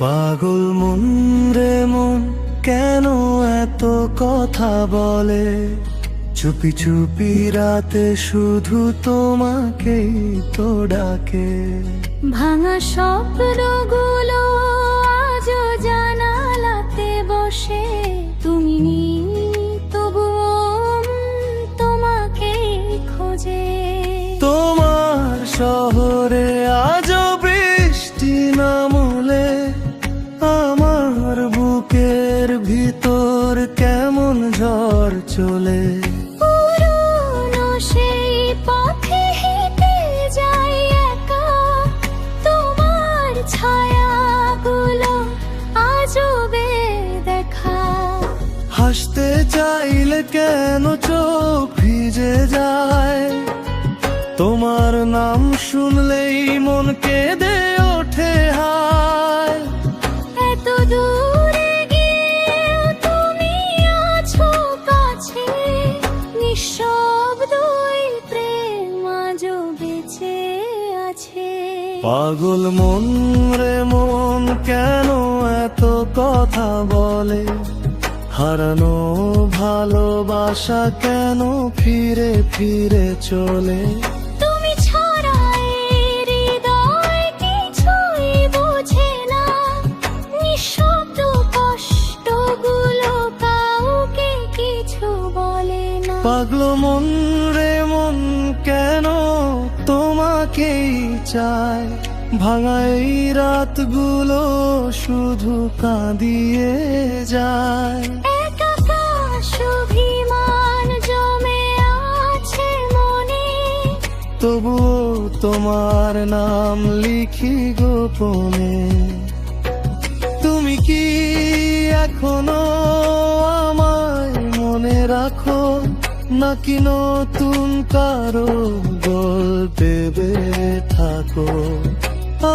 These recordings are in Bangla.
পাগল মন রে মন কেন এত কথা বলে, চুপি চুপি রাতে শুধু তোমাকেই তো ডাকে। ভাঙা স্বপ্নগুলো আজও জানালাতে বসে, তুমি তবুও তোমাকেই খোঁজে। তোমার শহরে আজও বৃষ্টি নামলে, আমার বুকের ভিতর কেমন ঝড় চলে। পুরনো সেই পথে হেঁটে যাই একা, তোমার ছায়াগুলো আজও বেদেখা। হাসতে চাইলে কেন চোখ ভিজে যায়, তোমার নাম শুনলেই মন কেঁদে ওঠে হায়। এত দূরে গিয়েও তুমি আছো কাছে, নিঃশব্দই প্রেম আজও বেঁচে আছে। পাগল মন রে মন কেন এত কথা বলে, হারানো ভালোবাসা কেন ফিরে ফিরে চলে। তুমি ছাড়া এই হৃদয় কিছুই বোঝে না, নিঃশব্দ কষ্টগুলো কাউকে কিছু বলে না। পাগল মন রে মন কেন তোমাকেই চায়, ভাঙা এই রাতগুলো শুধু কাঁদিয়ে যায়। একাকাশ অভিমান জমে আছে মনে, তবুও তোমার নাম লিখি গোপনে। তুমি কি এখনো আমায় মনে রাখো, নাকি নতুন কারো বলতে থাকো।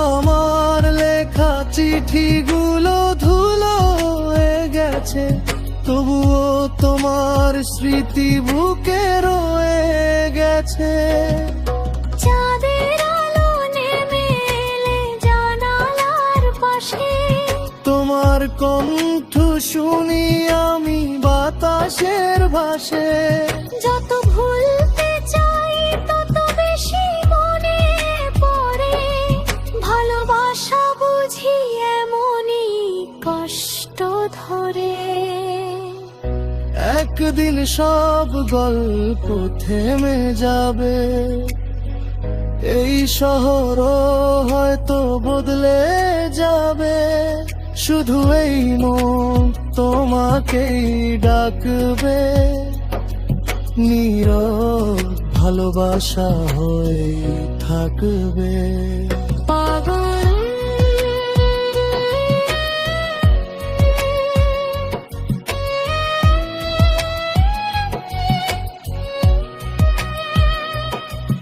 আমার লেখা চিঠিগুলো ধুলো হয়ে গেছে, তবুও তোমার স্মৃতি বুকে রয়ে গেছে। চাঁদের আলো নেমে এলে জানালার পাশে, তোমার কণ্ঠ শুনি আমি বাতাসের ভাসে। যত ভুলতে চাই তত বেশি মনে পড়ে, ভালোবাসা বুঝি এমনই কষ্ট ধরে। একদিন সব গল্প থেমে যাবে, এই শহরও হয়তো বদলে যাবে। শুধু এই মন তোমাকেই ডাকবে, নীরব ভালোবাসা হয়ে থাকবে। পাগল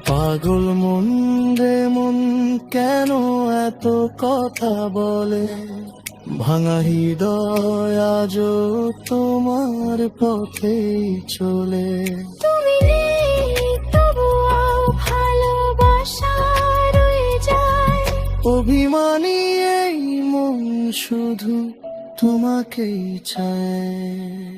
পাগল মন রে মন কেন এত কথা বলে, ভাঙা হৃদয় আজও তোমার পথেই চলে। তুমি নেই তবুও ভালোবাসা রয়ে যায়, অভিমানী এই মন শুধু তোমাকেই চায়।